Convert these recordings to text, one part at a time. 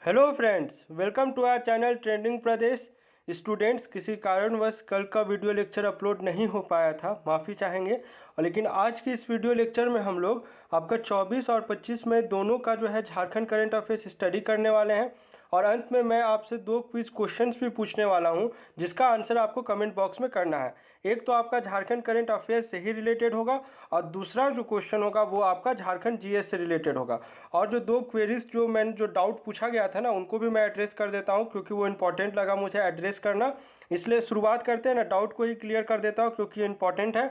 Hello friends, welcome to our channel trending Pradesh. Students, किसी कारणवश कल का वीडियो लेक्चर अपलोड नहीं हो पाया था, माफ़ी चाहेंगे। और लेकिन आज की इस वीडियो लेक्चर में हम लोग आपका 24 और 25 में दोनों का जो है झारखंड करंट अफेयर्स स्टडी करने वाले हैं। और अंत में मैं आपसे दो क्विज क्वेश्चंस भी पूछने वाला हूं, जिसका आंसर आपको कमेंट बॉक्स में करना है। एक तो आपका झारखंड करंट अफेयर्स से ही रिलेटेड होगा और दूसरा जो क्वेश्चन होगा वो आपका झारखंड जीएस से रिलेटेड होगा। और जो दो क्वेरीज जो डाउट पूछा गया था ना, उनको भी मैं एड्रेस कर देता हूँ क्योंकि वो इंपॉर्टेंट लगा मुझे एड्रेस करना। इसलिए शुरुआत करते हैं ना, डाउट को ही क्लियर कर देता हूँ क्योंकि ये इंपॉर्टेंट है।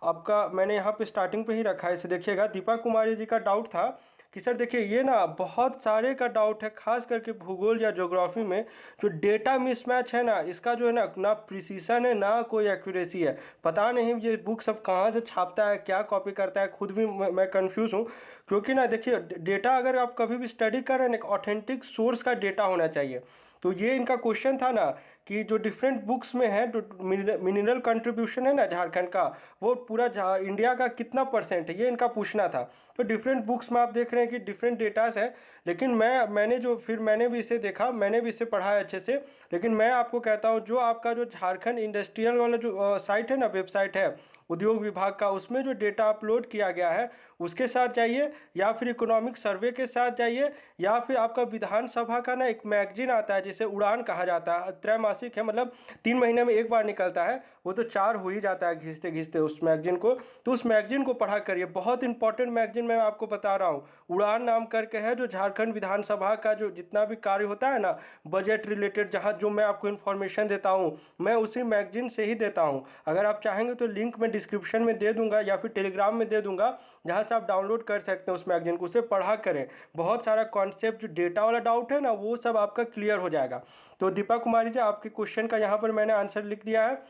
आपका मैंने यहाँ पे स्टार्टिंग पे ही रखा है, इसे देखिएगा। दीपा कुमारी जी का डाउट था कि सर देखिए, ये ना बहुत सारे का डाउट है, खास करके भूगोल या ज्योग्राफी में जो डेटा मिसमैच है ना, इसका जो है ना प्रिसीशन है ना कोई एक्यूरेसी है। पता नहीं ये बुक सब कहाँ से छापता है, क्या कॉपी करता है, खुद भी मैं कंफ्यूज हूँ। क्योंकि ना देखिए, डेटा अगर आप कभी भी स्टडी कर रहे हैं ना, एक ऑथेंटिक सोर्स का डेटा होना चाहिए। तो ये इनका क्वेश्चन था ना कि जो डिफरेंट बुक्स में है, जो मिनरल कंट्रीब्यूशन है ना झारखंड का, वो पूरा इंडिया का कितना परसेंट है, ये इनका पूछना था। तो डिफरेंट बुक्स में आप देख रहे हैं कि डिफरेंट डेटास है। लेकिन मैंने भी इसे देखा, मैंने भी इसे पढ़ा है अच्छे से। लेकिन मैं आपको कहता हूँ, जो आपका जो झारखंड इंडस्ट्रियल वाला जो साइट है ना, वेबसाइट है उद्योग विभाग का, उसमें जो डेटा अपलोड किया गया है उसके साथ जाइए, या फिर इकोनॉमिक सर्वे के साथ जाइए, या फिर आपका विधानसभा का ना एक मैगजीन आता है जिसे उड़ान कहा जाता है, त्रैमासिक है, मतलब 3 महीने में एक बार निकलता है। वो तो 4 हो ही जाता है घिसते घिसते उस मैगजीन को। तो उस मैगजीन को पढ़ा करिए, बहुत इंपॉर्टेंट मैगजीन मैं आपको बता रहा हूँ। उड़ान नाम करके है, जो झारखंड विधानसभा का जो जितना भी कार्य होता है ना बजट रिलेटेड, जहाँ जो मैं आपको इन्फॉर्मेशन देता हूँ, मैं उसी मैगजीन से ही देता हूँ। अगर आप चाहेंगे तो लिंक मैं डिस्क्रिप्शन में दे दूंगा या फिर टेलीग्राम में दे दूंगा, जहाँ से आप डाउनलोड कर सकते हैं उस मैगजीन को। उसे पढ़ा करें, बहुत सारा कॉन्सेप्ट जो डेटा वाला डाउट है ना, वो सब आपका क्लियर हो जाएगा। तो दीपा कुमारी जी, आपके क्वेश्चन का यहाँ पर मैंने आंसर लिख दिया है।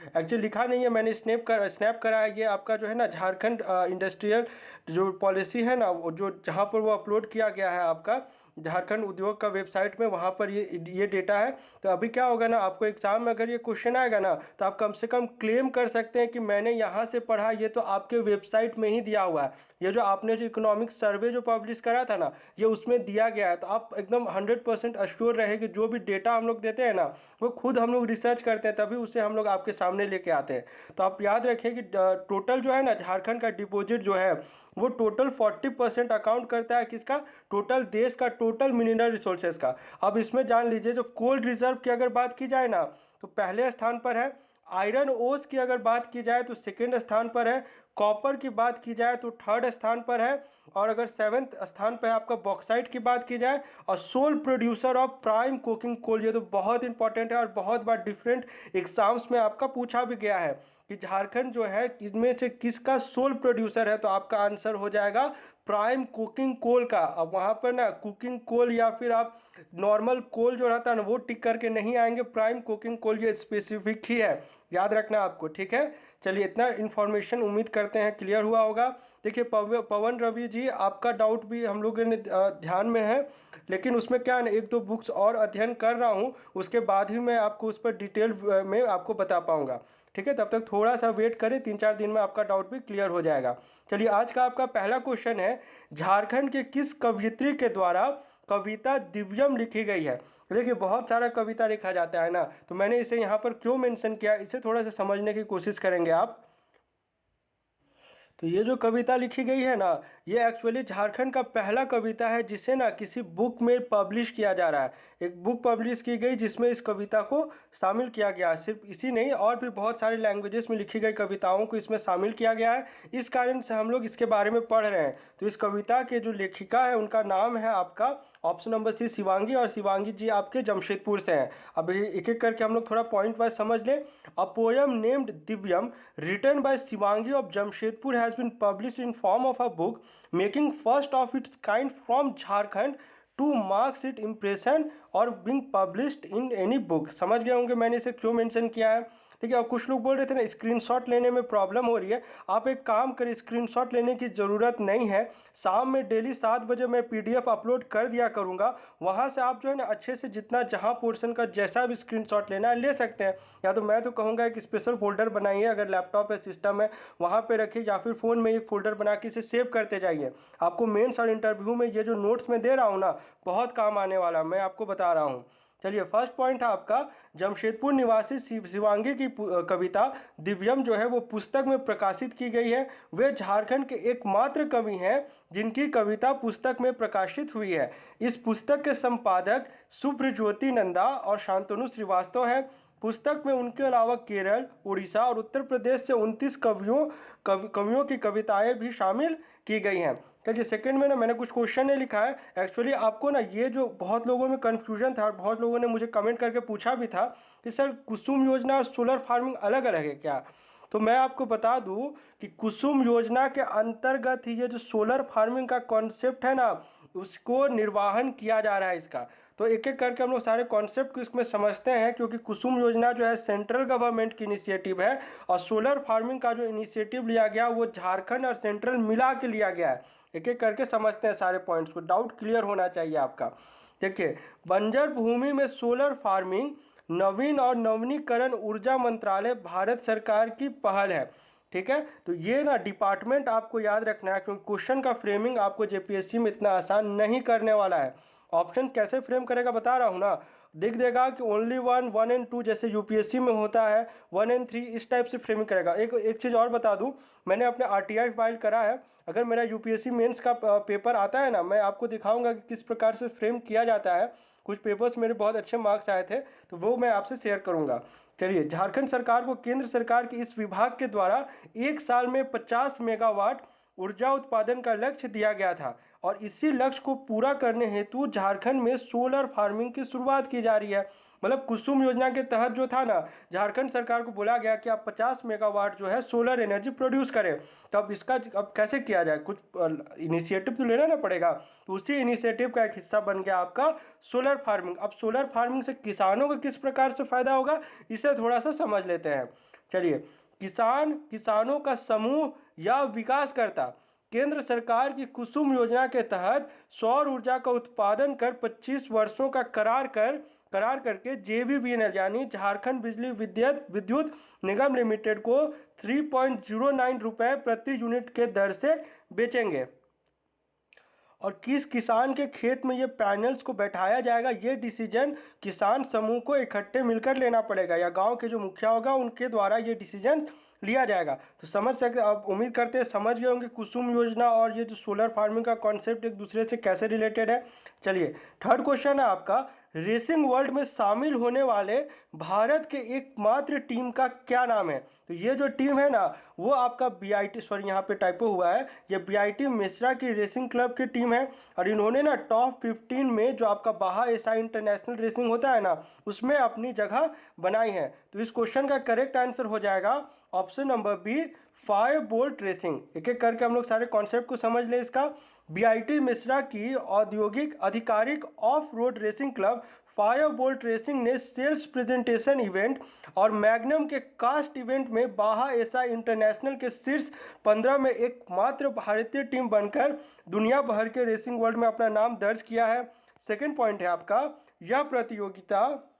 एक्चुअली लिखा नहीं है, मैंने स्नैप करा है। ये आपका जो है ना झारखंड इंडस्ट्रियल जो पॉलिसी है ना, वो जो जहाँ पर वो अपलोड किया गया है आपका झारखंड उद्योग का वेबसाइट में, वहाँ पर ये डेटा है। तो अभी क्या होगा ना, आपको एग्जाम में अगर ये क्वेश्चन आएगा ना, तो आप कम से कम क्लेम कर सकते हैं कि मैंने यहाँ से पढ़ा, ये तो आपके वेबसाइट में ही दिया हुआ है। ये जो आपने जो इकोनॉमिक सर्वे जो पब्लिश करा था ना, ये उसमें दिया गया है। तो आप एकदम 100% अश्योर रहे कि जो भी डेटा हम लोग देते हैं ना, वो खुद हम लोग रिसर्च करते हैं, तभी उसे हम लोग आपके सामने लेके आते हैं। तो आप याद रखें कि टोटल जो है ना झारखंड का डिपॉजिट जो है, वो टोटल 40% अकाउंट करता है किसका, टोटल देश का टोटल मिनरल रिसोर्सेज का। अब इसमें जान लीजिए, जो कोल्ड रिजर्व की अगर बात की जाए ना, तो पहले स्थान पर है। आयरन ओस की अगर बात की जाए तो सेकेंड स्थान पर है। कॉपर की बात की जाए तो थर्ड स्थान पर है। और अगर 7वें स्थान पर है आपका बॉक्साइट की बात की जाए। और sole producer of prime coking coal, ये तो बहुत इंपॉर्टेंट है और बहुत बार डिफरेंट एग्जाम्स में आपका पूछा भी गया है कि झारखंड जो है इसमें से किसका सोल प्रोड्यूसर है। तो आपका आंसर हो जाएगा प्राइम कुकिंग कोल का। अब वहाँ पर ना कुकिंग कोल या फिर आप नॉर्मल कोल जो रहता है ना, वो टिक करके नहीं आएंगे, प्राइम कुकिंग कोल ये स्पेसिफिक ही है, याद रखना आपको, ठीक है। चलिए, इतना इन्फॉर्मेशन उम्मीद करते हैं क्लियर हुआ होगा। देखिए पवन रवि जी, आपका डाउट भी हम लोगों ने ध्यान में है, लेकिन उसमें क्या है ना, 1-2 बुक्स और अध्ययन कर रहा हूँ, उसके बाद ही मैं आपको उस पर डिटेल में आपको बता पाऊँगा, ठीक है। तब तक थोड़ा सा वेट करें, 3-4 दिन में आपका डाउट भी क्लियर हो जाएगा। चलिए, आज का आपका पहला क्वेश्चन है, झारखंड के किस कवयित्री के द्वारा कविता दिव्यम लिखी गई है। देखिए, बहुत सारा कविता लिखा जाता है ना, तो मैंने इसे यहाँ पर क्यों मेंशन किया, इसे थोड़ा सा समझने की कोशिश करेंगे आप। तो ये जो कविता लिखी गई है ना, ये एक्चुअली झारखंड का पहला कविता है जिसे ना किसी बुक में पब्लिश किया जा रहा है। एक बुक पब्लिश की गई जिसमें इस कविता को शामिल किया गया। सिर्फ इसी नहीं, और भी बहुत सारे लैंग्वेजेस में लिखी गई कविताओं को इसमें शामिल किया गया है। इस कारण से हम लोग इसके बारे में पढ़ रहे हैं। तो इस कविता के जो लेखिका है उनका नाम है आपका ऑप्शन नंबर सी, शिवांगी। और शिवांगी जी आपके जमशेदपुर से हैं। अब एक एक करके हम लोग थोड़ा पॉइंट वाइज समझ लें। A poem named Divyam written by Shivangi of Jamshedpur has been published in form of a book, making first of its kind from Jharkhand to marks its impression or being published in any book। समझ गए होंगे मैंने इसे क्यों mention किया है। ठीक है। और कुछ लोग बोल रहे थे ना स्क्रीनशॉट लेने में प्रॉब्लम हो रही है, आप एक काम करें, स्क्रीनशॉट लेने की ज़रूरत नहीं है। शाम में डेली 7 बजे मैं PDF अपलोड कर दिया करूँगा, वहाँ से आप जो है ना अच्छे से जितना जहाँ पोर्शन का जैसा भी स्क्रीनशॉट लेना है ले सकते हैं। या तो मैं तो कहूँगा एक स्पेशल फोल्डर बनाइए, अगर लैपटॉप है, सिस्टम है, वहाँ पे रखिए, या फिर फ़ोन में एक फ़ोल्डर बना के इसे सेव करते जाइए। आपको मेंस और इंटरव्यू में ये जो नोट्स मैं दे रहा हूँ ना, बहुत काम आने वाला, मैं आपको बता रहा हूँ। चलिए, फर्स्ट पॉइंट है आपका, जमशेदपुर निवासी शिवांगी की कविता दिव्यम जो है वो पुस्तक में प्रकाशित की गई है। वे झारखंड के एकमात्र कवि हैं जिनकी कविता पुस्तक में प्रकाशित हुई है। इस पुस्तक के संपादक सुब्रज्योति नंदा और शांतनु श्रीवास्तव हैं। पुस्तक में उनके अलावा केरल, उड़ीसा और उत्तर प्रदेश से 29 कवियों की कविताएं भी शामिल की गई हैं। चलिए, सेकंड में ना मैंने कुछ क्वेश्चन ने लिखा है। एक्चुअली आपको ना ये जो बहुत लोगों में कन्फ्यूजन था और बहुत लोगों ने मुझे कमेंट करके पूछा भी था कि सर कुसुम योजना और सोलर फार्मिंग अलग अलग है क्या। तो मैं आपको बता दूं कि कुसुम योजना के अंतर्गत ही ये जो सोलर फार्मिंग का कॉन्सेप्ट है ना, उसको निर्वाहन किया जा रहा है इसका। तो एक एक करके हम लोग सारे कॉन्सेप्ट को इसमें समझते हैं, क्योंकि कुसुम योजना जो है सेंट्रल गवर्नमेंट की इनिशिएटिव है और सोलर फार्मिंग का जो इनिशिएटिव लिया गया वो झारखंड और सेंट्रल मिला के लिया गया है। एक एक करके समझते हैं सारे पॉइंट्स को, डाउट क्लियर होना चाहिए आपका। देखिए, बंजर भूमि में सोलर फार्मिंग नवीन और नवीनीकरण ऊर्जा मंत्रालय भारत सरकार की पहल है। ठीक है, तो ये ना डिपार्टमेंट आपको याद रखना है, क्योंकि क्वेश्चन का फ्रेमिंग आपको JPSC में इतना आसान नहीं करने वाला है। ऑप्शन कैसे फ्रेम करेगा बता रहा हूँ ना, दिख देगा कि ओनली 1, 1 एंड 2 जैसे UPSC में होता है, 1 एंड 3 इस टाइप से फ्रेमिंग करेगा। एक चीज़ और बता दूं, मैंने अपने RTI फाइल करा है। अगर मेरा UPSC मेंस का पेपर आता है ना, मैं आपको दिखाऊंगा कि किस प्रकार से फ्रेम किया जाता है। कुछ पेपर्स मेरे बहुत अच्छे मार्क्स आए थे, तो वो मैं आपसे शेयर करूँगा। चलिए, झारखंड सरकार को केंद्र सरकार के इस विभाग के द्वारा एक साल में 50 मेगावाट ऊर्जा उत्पादन का लक्ष्य दिया गया था और इसी लक्ष्य को पूरा करने हेतु झारखंड में सोलर फार्मिंग की शुरुआत की जा रही है। मतलब कुसुम योजना के तहत जो था ना, झारखंड सरकार को बोला गया कि आप 50 मेगावाट जो है सोलर एनर्जी प्रोड्यूस करें। तो अब इसका अब कैसे किया जाए, कुछ इनिशिएटिव तो लेना ना पड़ेगा। तो उसी इनिशिएटिव का एक हिस्सा बन गया आपका सोलर फार्मिंग। अब सोलर फार्मिंग से किसानों को किस प्रकार से फ़ायदा होगा, इसे थोड़ा सा समझ लेते हैं। चलिए, किसानों का समूह या विकासकर्ता केंद्र सरकार की कुसुम योजना के तहत सौर ऊर्जा का उत्पादन कर 25 वर्षों का करार करके JVBNL यानी झारखंड बिजली विद्युत निगम लिमिटेड को 3.09 रुपये प्रति यूनिट के दर से बेचेंगे। और किस किसान के खेत में ये पैनल्स को बैठाया जाएगा, ये डिसीजन किसान समूह को इकट्ठे मिलकर लेना पड़ेगा, या गांव के जो मुखिया होगा उनके द्वारा ये डिसीजन लिया जाएगा। तो समझ सकते, आप उम्मीद करते हैं समझ गए होंगे कुसुम योजना और ये जो सोलर फार्मिंग का कॉन्सेप्ट एक दूसरे से कैसे रिलेटेड है। चलिए, थर्ड क्वेश्चन है आपका, रेसिंग वर्ल्ड में शामिल होने वाले भारत के एकमात्र टीम का क्या नाम है। तो ये जो टीम है ना, वो आपका BIT, सॉरी यहाँ पे टाइपो हुआ है, ये BIT मिश्रा की रेसिंग क्लब की टीम है। और इन्होंने ना टॉप 15 में जो आपका बाहा SI इंटरनेशनल रेसिंग होता है ना, उसमें अपनी जगह बनाई है। तो इस क्वेश्चन का करेक्ट आंसर हो जाएगा option number B, 5 bolt racing. एक एक करके हम लोग सारे कॉन्सेप्ट को समझ ले इसका। BIT मिश्रा की औद्योगिक आधिकारिक of road racing club 5 bolt racing ने सेल्स प्रेजेंटेशन इवेंट और मैग्नम के कास्ट इवेंट में बाहा SI इंटरनेशनल के शीर्ष 15 में एकमात्र भारतीय टीम बनकर दुनिया भर के रेसिंग वर्ल्ड में अपना नाम दर्ज किया है। सेकेंड पॉइंट है आपका, यह प्रतियोगिता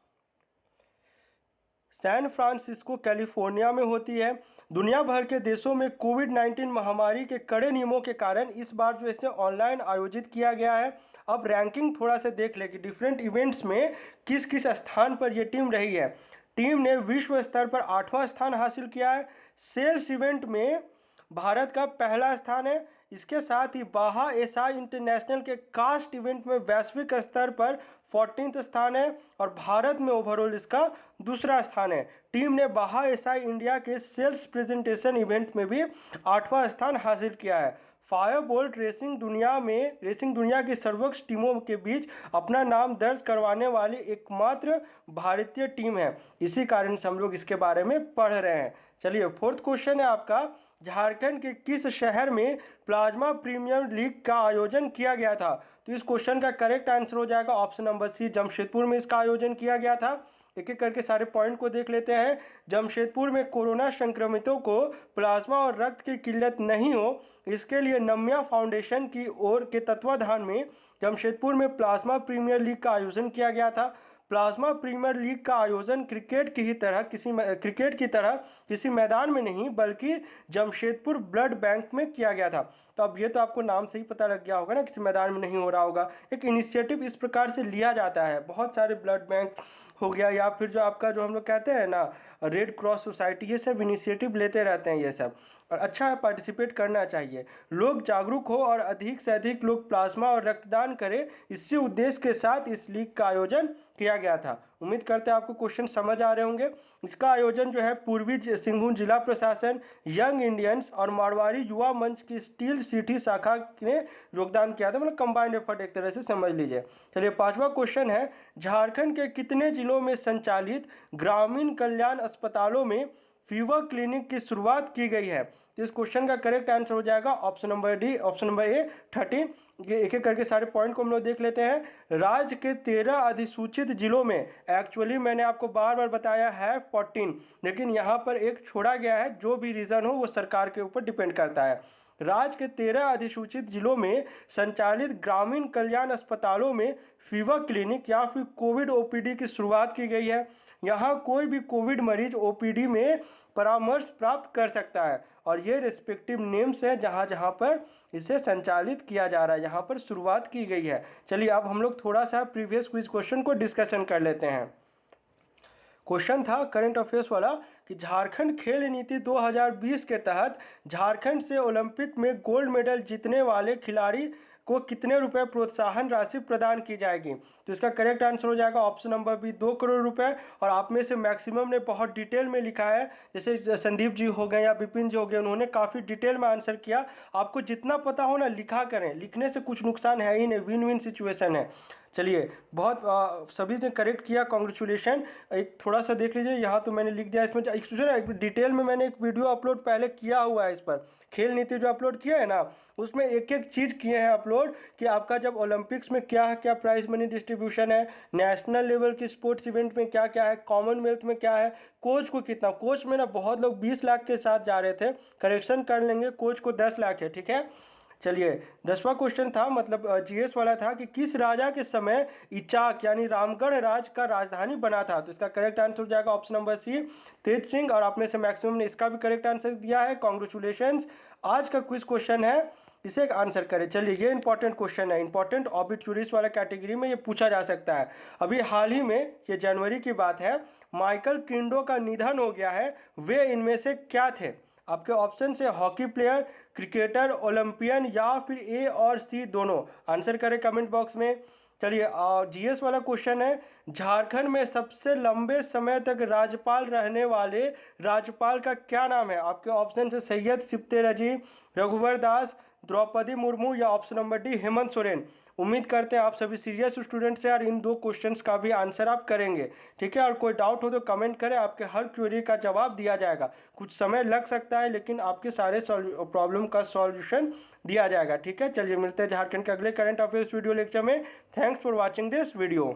सैन फ्रांसिस्को कैलिफोर्निया में होती है। दुनिया भर के देशों में कोविड-19 महामारी के कड़े नियमों के कारण इस बार जो इसे ऑनलाइन आयोजित किया गया है। अब रैंकिंग थोड़ा सा देख ले कि डिफरेंट इवेंट्स में किस किस स्थान पर यह टीम रही है। टीम ने विश्व स्तर पर 8वां स्थान हासिल किया है। सेल्स इवेंट में भारत का पहला स्थान है। इसके साथ ही बाहा SI इंटरनेशनल के कास्ट इवेंट में वैश्विक स्तर पर 14वां स्थान है और भारत में ओवरऑल इसका दूसरा स्थान है। टीम ने बाहा SI इंडिया के सेल्स प्रेजेंटेशन इवेंट में भी 8वां स्थान हासिल किया है। 5 बोल्ट रेसिंग दुनिया की सर्वोच्च टीमों के बीच अपना नाम दर्ज करवाने वाली एकमात्र भारतीय टीम है। इसी कारण से हम लोग इसके बारे में पढ़ रहे हैं। चलिए, फोर्थ क्वेश्चन है आपका, झारखंड के किस शहर में प्लाज्मा प्रीमियर लीग का आयोजन किया गया था। तो इस क्वेश्चन का करेक्ट आंसर हो जाएगा ऑप्शन नंबर C, जमशेदपुर में इसका आयोजन किया गया था। एक एक करके सारे पॉइंट को देख लेते हैं। जमशेदपुर में कोरोना संक्रमितों को प्लाज्मा और रक्त की किल्लत नहीं हो, इसके लिए नम्या फाउंडेशन की ओर के तत्वाधान में जमशेदपुर में प्लाज्मा प्रीमियर लीग का आयोजन किया गया था। प्लाज्मा प्रीमियर लीग का आयोजन क्रिकेट की तरह किसी मैदान में नहीं बल्कि जमशेदपुर ब्लड बैंक में किया गया था। तो अब ये तो आपको नाम से ही पता लग गया होगा ना, किसी मैदान में नहीं हो रहा होगा। एक इनिशिएटिव इस प्रकार से लिया जाता है, बहुत सारे ब्लड बैंक हो गया या फिर जो आपका जो हम लोग कहते हैं ना रेड क्रॉस सोसाइटी, ये सब इनिशिएटिव लेते रहते हैं ये सब, और अच्छा है, पार्टिसिपेट करना चाहिए। लोग जागरूक हो और अधिक से अधिक लोग प्लाज्मा और रक्तदान करें, इसी उद्देश्य के साथ इस लीग का आयोजन किया गया था। उम्मीद करते हैं आपको क्वेश्चन समझ आ रहे होंगे। इसका आयोजन जो है पूर्वी सिंहभूम जिला प्रशासन, यंग इंडियंस और मारवाड़ी युवा मंच की स्टील सिटी शाखा ने योगदान किया था, मतलब कंबाइंड एफर्ट एक तरह से समझ लीजिए। चलिए 5वां क्वेश्चन है, झारखंड के कितने जिलों में संचालित ग्रामीण कल्याण अस्पतालों में फीवर क्लिनिक की शुरुआत की गई है? तो इस क्वेश्चन का करेक्ट आंसर हो जाएगा option number D, option number A 13। ये एक एक करके सारे पॉइंट को हम लोग देख लेते हैं। राज्य के 13 अधिसूचित जिलों में, एक्चुअली मैंने आपको बार बार बताया है 14, लेकिन यहाँ पर एक छोड़ा गया है, जो भी रीज़न हो वो सरकार के ऊपर डिपेंड करता है। राज्य के 13 अधिसूचित जिलों में संचालित ग्रामीण कल्याण अस्पतालों में फीवर क्लिनिक या फिर कोविड ओपीडी की शुरुआत की गई है। यहाँ कोई भी कोविड मरीज ओपीडी में परामर्श प्राप्त कर सकता है और ये रिस्पेक्टिव नेम्स है जहाँ जहाँ पर इसे संचालित किया जा रहा है, यहाँ पर शुरुआत की गई है। चलिए अब हम लोग थोड़ा सा प्रीवियस क्विज क्वेश्चन को डिस्कशन कर लेते हैं। क्वेश्चन था करंट अफेयर्स वाला कि झारखंड खेल नीति 2020 के तहत झारखंड से ओलंपिक में गोल्ड मेडल जीतने वाले खिलाड़ी को कितने रुपए प्रोत्साहन राशि प्रदान की जाएगी? तो इसका करेक्ट आंसर हो जाएगा ऑप्शन नंबर बी 2 करोड़ रुपए। और आप में से मैक्सिमम ने बहुत डिटेल में लिखा है, जैसे संदीप जी हो गए या विपिन जी हो गए, उन्होंने काफ़ी डिटेल में आंसर किया। आपको जितना पता हो ना लिखा करें, लिखने से कुछ नुकसान है ही नहीं, विन विन सिचुएशन है। चलिए बहुत सभी ने करेक्ट किया, कॉन्ग्रेचुलेशन। एक थोड़ा सा देख लीजिए, यहाँ तो मैंने लिख दिया, इसमें डिटेल में मैंने एक वीडियो अपलोड पहले किया हुआ है इस पर, खेल नीति जो अपलोड किया है ना, उसमें एक एक चीज़ किए हैं अपलोड कि आपका जब ओलंपिक्स में क्या क्या प्राइज मनी डिस्ट्रीब्यूशन है, नेशनल लेवल की स्पोर्ट्स इवेंट में क्या क्या है, कॉमनवेल्थ में क्या है, कोच को कितना, कोच में ना बहुत लोग 20 लाख के साथ जा रहे थे, करेक्शन कर लेंगे, कोच को 10 लाख है, ठीक है। चलिए 10वां क्वेश्चन था, मतलब जीएस वाला था कि किस राजा के समय इचाक यानी रामगढ़ राज का राजधानी बना था? तो इसका करेक्ट आंसर हो जाएगा ऑप्शन नंबर सी तेज सिंह। और आप में से मैक्सिमम ने इसका भी करेक्ट आंसर दिया है, कॉन्ग्रेचुलेशंस। आज का क्विज क्वेश्चन है, इसे आंसर करें। चलिए ये इंपॉर्टेंट क्वेश्चन है, इंपॉर्टेंट ऑबिट्यूरीज वाला कैटेगरी में ये पूछा जा सकता है। अभी हाल ही में, ये जनवरी की बात है, माइकल किंडो का निधन हो गया है, वे इनमें से क्या थे? आपके ऑप्शन से हॉकी प्लेयर, क्रिकेटर, ओलंपियन या फिर ए और सी दोनों। आंसर करें कमेंट बॉक्स में। चलिए जीएस वाला क्वेश्चन है, झारखंड में सबसे लंबे समय तक राज्यपाल रहने वाले राज्यपाल का क्या नाम है? आपके ऑप्शन से सैयद सिप्ते रजी, रघुवर दास, द्रौपदी मुर्मू या option number D Hemant Soren. उम्मीद करते हैं आप सभी सीरियस स्टूडेंट्स हैं और इन 2 क्वेश्चंस का भी आंसर आप करेंगे, ठीक है। और कोई डाउट हो तो कमेंट करें, आपके हर क्वेरी का जवाब दिया जाएगा। कुछ समय लग सकता है लेकिन आपके सारे प्रॉब्लम का सॉल्यूशन दिया जाएगा, ठीक है। चलिए मिलते हैं झारखंड के अगले करंट अफेयर्स वीडियो लेक्चर में। Thanks for watching this video.